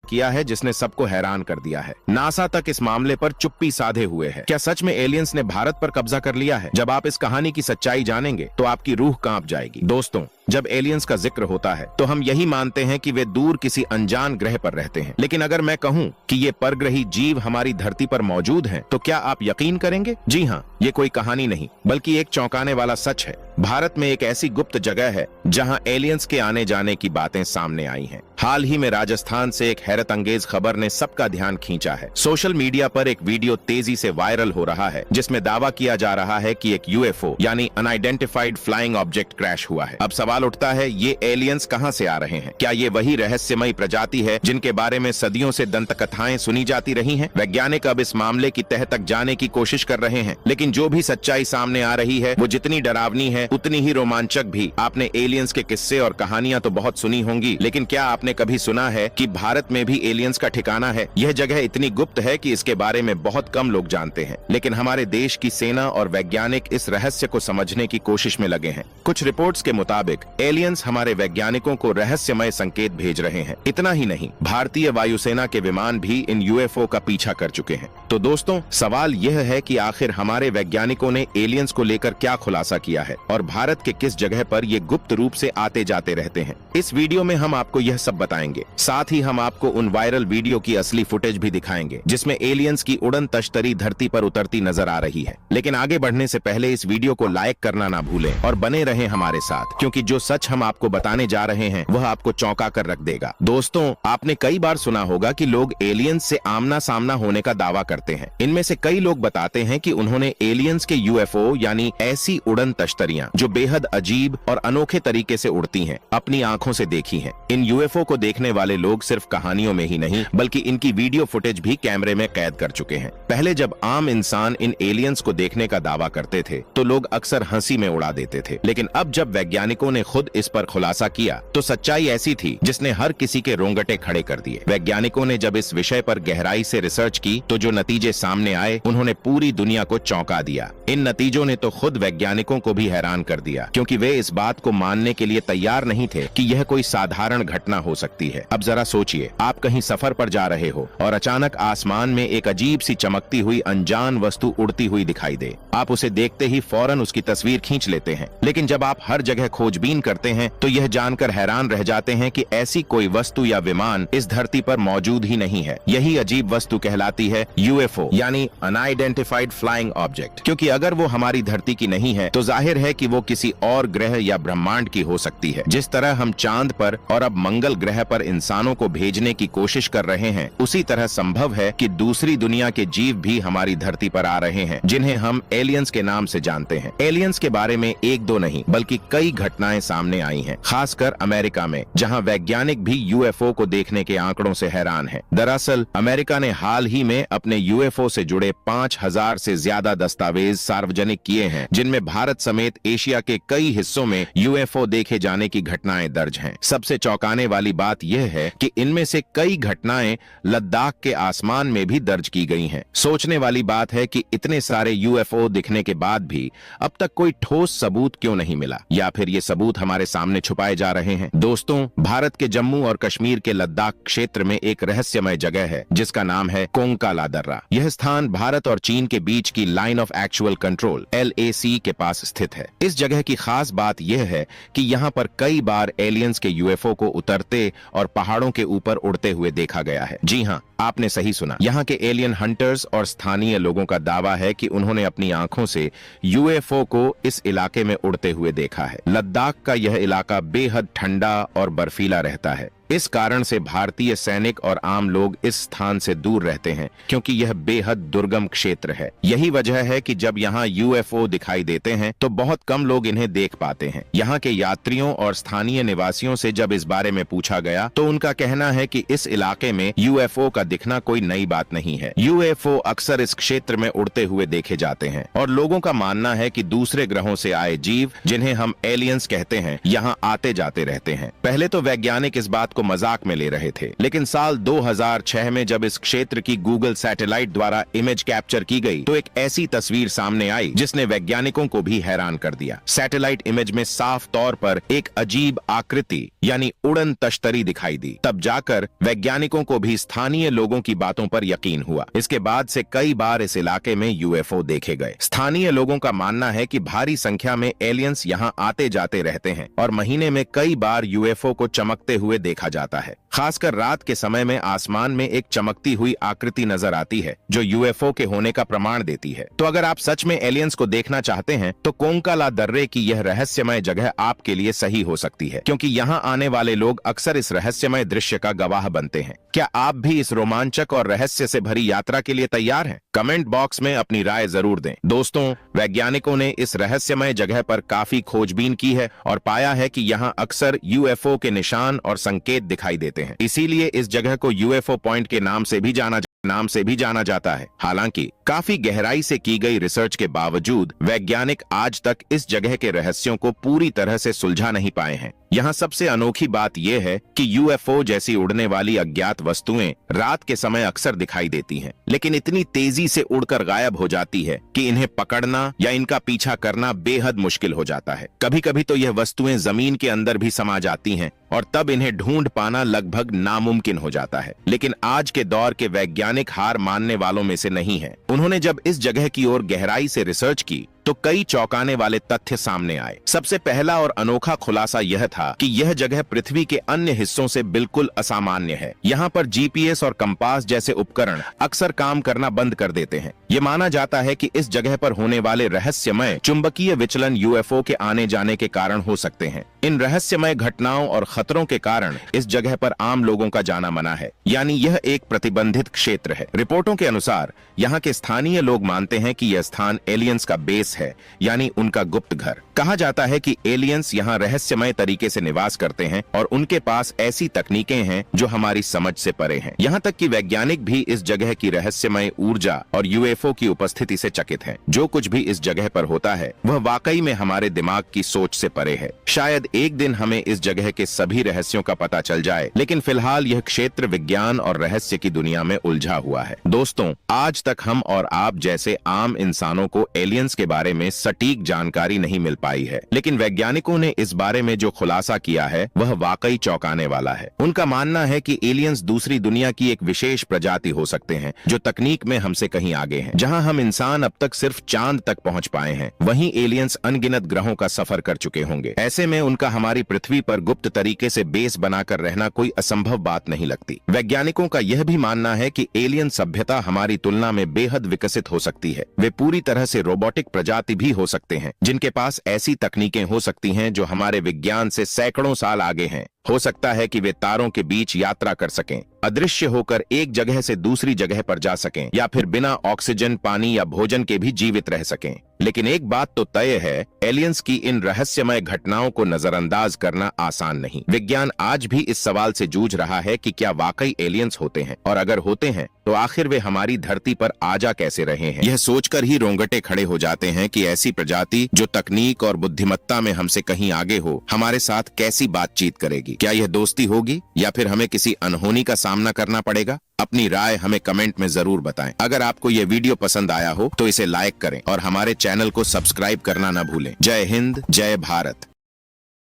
किया है जिसने सबको हैरान कर दिया है। नासा तक इस मामले पर चुप्पी साधे हुए है। क्या सच में एलियंस ने भारत पर कब्जा कर लिया है? जब आप इस कहानी की सच्चाई जानेंगे तो आपकी रूह कांप जाएगी। दोस्तों, जब एलियंस का जिक्र होता है तो हम यही मानते हैं कि वे दूर किसी अनजान ग्रह पर रहते हैं। लेकिन अगर मैं कहूं कि ये परग्रही जीव हमारी धरती पर मौजूद हैं, तो क्या आप यकीन करेंगे? जी हाँ, ये कोई कहानी नहीं बल्कि एक चौंकाने वाला सच है। भारत में एक ऐसी गुप्त जगह है जहां एलियंस के आने जाने की बातें सामने आई हैं। हाल ही में राजस्थान से एक हैरत अंगेज खबर ने सबका ध्यान खींचा है। सोशल मीडिया पर एक वीडियो तेजी से वायरल हो रहा है जिसमें दावा किया जा रहा है कि एक यूएफओ यानी अनआइडेंटिफाइड फ्लाइंग ऑब्जेक्ट क्रैश हुआ है। अब सवाल उठता है, ये एलियंस कहां से आ रहे हैं? क्या ये वही रहस्यमयी प्रजाति है जिनके बारे में सदियों से दंत कथाएं सुनी जाती रही हैं? वैज्ञानिक अब इस मामले की तह तक जाने की कोशिश कर रहे हैं, लेकिन जो भी सच्चाई सामने आ रही है वो जितनी डरावनी है उतनी ही रोमांचक भी। आपने एलियंस के किस्से और कहानियां तो बहुत सुनी होंगी, लेकिन क्या आपने कभी सुना है कि भारत में भी एलियंस का ठिकाना है? यह जगह इतनी गुप्त है कि इसके बारे में बहुत कम लोग जानते हैं, लेकिन हमारे देश की सेना और वैज्ञानिक इस रहस्य को समझने की कोशिश में लगे हैं। कुछ रिपोर्ट्स के मुताबिक एलियंस हमारे वैज्ञानिकों को रहस्यमय संकेत भेज रहे हैं। इतना ही नहीं, भारतीय वायुसेना के विमान भी इन यूएफओ का पीछा कर चुके हैं। तो दोस्तों, सवाल यह है कि आखिर हमारे वैज्ञानिकों ने एलियंस को लेकर क्या खुलासा किया है और भारत के किस जगह पर ये गुप्त रूप से आते जाते रहते हैं? इस वीडियो में हम आपको यह सब बताएंगे। साथ ही हम आपको उन वायरल वीडियो की असली फुटेज भी दिखाएंगे जिसमें एलियंस की उड़न तश्तरी धरती पर उतरती नजर आ रही है। लेकिन आगे बढ़ने से पहले इस वीडियो को लाइक करना ना भूलें और बने रहें हमारे साथ, क्योंकि जो सच हम आपको बताने जा रहे हैं वह आपको चौंका कर रख देगा। दोस्तों, आपने कई बार सुना होगा कि लोग एलियंस से आमना सामना होने का दावा करते हैं। इनमें से कई लोग बताते हैं कि उन्होंने एलियंस के यूएफओ यानी ऐसी उड़न तश्तरियां जो बेहद अजीब और अनोखे तरीके से उड़ती हैं, अपनी आंखों से देखी हैं। इन यूएफओ को देखने वाले लोग सिर्फ कहानियों में ही नहीं बल्कि इनकी वीडियो फुटेज भी कैमरे में कैद कर चुके हैं। पहले जब आम इंसान इन एलियंस को देखने का दावा करते थे तो लोग अक्सर हंसी में उड़ा देते थे, लेकिन अब जब वैज्ञानिकों ने खुद इस पर खुलासा किया तो सच्चाई ऐसी थी जिसने हर किसी के रोंगटे खड़े कर दिए। वैज्ञानिकों ने जब इस विषय पर गहराई से रिसर्च की तो जो नतीजे सामने आए उन्होंने पूरी दुनिया को चौंका दिया। इन नतीजों ने तो खुद वैज्ञानिकों को भी हैरान कर दिया, क्योंकि वे इस बात को मानने के लिए तैयार नहीं थे कि यह कोई साधारण घटना हो सकती है। अब जरा सोचिए, आप कहीं सफर पर जा रहे हो और अचानक आसमान में एक अजीब सी चमकती हुई अनजान वस्तु उड़ती हुई दिखाई दे। आप उसे देखते ही फौरन उसकी तस्वीर खींच लेते हैं, लेकिन जब आप हर जगह खोजबीन करते हैं तो यह जानकर हैरान रह जाते हैं कि ऐसी कोई वस्तु या विमान इस धरती पर मौजूद ही नहीं है। यही अजीब वस्तु कहलाती है यूएफओ यानी अनआइडेंटिफाइड फ्लाइंग ऑब्जेक्ट, क्योंकि अगर वो हमारी धरती की नहीं है तो जाहिर है कि वो किसी और ग्रह या ब्रह्मांड की हो सकती है। जिस तरह हम चांद पर और अब मंगल ग्रह पर इंसानों को भेजने की कोशिश कर रहे हैं, उसी तरह संभव है कि दूसरी दुनिया के जीव भी हमारी धरती पर आ रहे हैं, जिन्हें हम एलियंस के नाम से जानते हैं। एलियंस के बारे में एक दो नहीं बल्कि कई घटनाएं सामने आई हैं, खासकर अमेरिका में, जहां वैज्ञानिक भी यूएफओ को देखने के आंकड़ों से हैरान हैं। दरअसल अमेरिका ने हाल ही में अपने यूएफओ से जुड़े 5000 से ज्यादा दस्तावेज सार्वजनिक किए हैं, जिनमें भारत समेत एशिया के कई हिस्सों में यूएफओ देखे जाने की घटनाएं दर्ज हैं। सबसे चौंकाने वाली बात यह है कि इनमें से कई घटनाएं लद्दाख के आसमान में भी दर्ज की गई हैं। सोचने वाली बात है कि इतने सारे यूएफओ दिखने के बाद भी अब तक कोई ठोस सबूत क्यों नहीं मिला, या फिर ये सबूत हमारे सामने छुपाए जा रहे हैं। दोस्तों, भारत के जम्मू और कश्मीर के लद्दाख क्षेत्र में एक रहस्यमय जगह है जिसका नाम है कोंकाला दर्रा। यह स्थान भारत और चीन के बीच की line of actual control LAC के पास स्थित है। इस जगह की खास बात यह है कि यहाँ पर कई बार एलियंस के यूएफओ को उतरते और पहाड़ों के ऊपर उड़ते हुए देखा गया है। जी हाँ, आपने सही सुना। यहाँ के एलियन हंटर्स और स्थानीय लोगों का दावा है कि उन्होंने अपनी आंखों से यूएफओ को इस इलाके में उड़ते हुए देखा है। लद्दाख का यह इलाका बेहद ठंडा और बर्फीला रहता है। इस कारण से भारतीय सैनिक और आम लोग इस स्थान से दूर रहते हैं, क्योंकि यह बेहद दुर्गम क्षेत्र है। यही वजह है कि जब यहाँ यूएफओ दिखाई देते हैं तो बहुत कम लोग इन्हें देख पाते हैं। यहाँ के यात्रियों और स्थानीय निवासियों से जब इस बारे में पूछा गया तो उनका कहना है कि इस इलाके में यूएफओ का दिखना कोई नई बात नहीं है। यूएफओ अक्सर इस क्षेत्र में उड़ते हुए देखे जाते हैं और लोगों का मानना है कि दूसरे ग्रहों से आए जीव, जिन्हें हम एलियंस कहते हैं, यहाँ आते जाते रहते हैं। पहले तो वैज्ञानिक इस बात को मजाक में ले रहे थे। लेकिन साल 2006 में जब इस क्षेत्र की गूगल सैटेलाइट द्वारा इमेज कैप्चर की गई तो एक ऐसी तस्वीर सामने आई जिसने वैज्ञानिकों को भी हैरान कर दिया। सैटेलाइट इमेज में साफ तौर पर एक अजीब आकृति यानी उड़न तश्तरी दिखाई दी। तब जाकर वैज्ञानिकों को भी स्थानीय लोगों की बातों पर यकीन हुआ। इसके बाद से कई बार इस इलाके में यूएफओ देखे गए। स्थानीय लोगों का मानना है कि भारी संख्या में एलियंस यहाँ आते जाते रहते हैं और महीने में कई बार यूएफओ को चमकते हुए देखा जाता है। खासकर रात के समय में आसमान में एक चमकती हुई आकृति नजर आती है जो यूएफओ के होने का प्रमाण देती है। तो अगर आप सच में एलियंस को देखना चाहते हैं तो कोंकाला दर्रे की यह रहस्यमय जगह आपके लिए सही हो सकती है, क्योंकि यहाँ आने वाले लोग अक्सर इस रहस्यमय दृश्य का गवाह बनते हैं। क्या आप भी इस रोमांचक और रहस्य से भरी यात्रा के लिए तैयार हैं? कमेंट बॉक्स में अपनी राय जरूर दें। दोस्तों, वैज्ञानिकों ने इस रहस्यमय जगह पर काफी खोजबीन की है और पाया है कि यहाँ अक्सर यूएफओ के निशान और संकेत दिखाई देते हैं। इसीलिए इस जगह को यूएफओ पॉइंट के नाम से भी जाना जाता है। हालांकि काफी गहराई से की गई रिसर्च के बावजूद वैज्ञानिक आज तक इस जगह के रहस्यों को पूरी तरह से सुलझा नहीं पाए हैं। यहाँ सबसे अनोखी बात यह है कि यूएफओ जैसी उड़ने वाली अज्ञात वस्तुएं रात के समय अक्सर दिखाई देती हैं, लेकिन इतनी तेजी से उड़कर गायब हो जाती है कि इन्हें पकड़ना या इनका पीछा करना बेहद मुश्किल हो जाता है। कभी कभी तो यह वस्तुएं जमीन के अंदर भी समा जाती हैं और तब इन्हें ढूंढ पाना लगभग नामुमकिन हो जाता है। लेकिन आज के दौर के वैज्ञानिक हार मानने वालों में से नहीं हैं। उन्होंने जब इस जगह की ओर गहराई से रिसर्च की तो कई चौंकाने वाले तथ्य सामने आए। सबसे पहला और अनोखा खुलासा यह था कि यह जगह पृथ्वी के अन्य हिस्सों से बिल्कुल असामान्य है। यहाँ पर जीपीएस और कंपास जैसे उपकरण अक्सर काम करना बंद कर देते हैं। ये माना जाता है कि इस जगह पर होने वाले रहस्यमय चुंबकीय विचलन यूएफओ के आने जाने के कारण हो सकते हैं। इन रहस्यमय घटनाओं और खतरों के कारण इस जगह पर आम लोगों का जाना मना है, यानी यह एक प्रतिबंधित क्षेत्र है। रिपोर्टों के अनुसार यहाँ के स्थानीय लोग मानते हैं कि यह स्थान एलियंस का बेस है, यानी उनका गुप्त घर। कहा जाता है कि एलियंस यहाँ रहस्यमय तरीके से निवास करते हैं और उनके पास ऐसी तकनीकें हैं जो हमारी समझ से परे हैं। यहाँ तक कि वैज्ञानिक भी इस जगह की रहस्यमय ऊर्जा और यूएफओ की उपस्थिति से चकित हैं। जो कुछ भी इस जगह पर होता है वह वाकई में हमारे दिमाग की सोच से परे है। शायद एक दिन हमें इस जगह के सभी रहस्यों का पता चल जाए, लेकिन फिलहाल यह क्षेत्र विज्ञान और रहस्य की दुनिया में उलझा हुआ है। दोस्तों, आज तक हम और आप जैसे आम इंसानों को एलियंस के बारे में सटीक जानकारी नहीं मिल पाई है, लेकिन वैज्ञानिकों ने इस बारे में जो खुलासा किया है वह वाकई चौंकाने वाला है। उनका मानना है कि एलियंस दूसरी दुनिया की एक विशेष प्रजाति हो सकते हैं जो तकनीक में हमसे कहीं आगे हैं। जहां हम इंसान अब तक सिर्फ चांद तक पहुंच पाए हैं, वहीं एलियंस अनगिनत ग्रहों का सफर कर चुके होंगे। ऐसे में उनका हमारी पृथ्वी पर गुप्त तरीके से बेस बनाकर रहना कोई असंभव बात नहीं लगती। वैज्ञानिकों का यह भी मानना है कि एलियन सभ्यता हमारी तुलना में बेहद विकसित हो सकती है। वे पूरी तरह से रोबोटिक प्रजाति भी हो सकते हैं, जिनके पास ऐसी तकनीकें हो सकती हैं जो हमारे विज्ञान से सैकड़ों साल आगे हैं। हो सकता है कि वे तारों के बीच यात्रा कर सकें, अदृश्य होकर एक जगह से दूसरी जगह पर जा सकें, या फिर बिना ऑक्सीजन, पानी या भोजन के भी जीवित रह सकें। लेकिन एक बात तो तय है, एलियंस की इन रहस्यमय घटनाओं को नजरअंदाज करना आसान नहीं। विज्ञान आज भी इस सवाल से जूझ रहा है कि क्या वाकई एलियंस होते हैं, और अगर होते हैं तो आखिर वे हमारी धरती पर आजा कैसे रहे हैं। यह सोचकर ही रोंगटे खड़े हो जाते हैं कि ऐसी प्रजाति जो तकनीक और बुद्धिमत्ता में हमसे कहीं आगे हो, हमारे साथ कैसी बातचीत करेगी। क्या यह दोस्ती होगी या फिर हमें किसी अनहोनी का सामना करना पड़ेगा? अपनी राय हमें कमेंट में जरूर बताएं। अगर आपको यह वीडियो पसंद आया हो तो इसे लाइक करें और हमारे चैनल को सब्सक्राइब करना न भूलें। जय हिंद, जय भारत।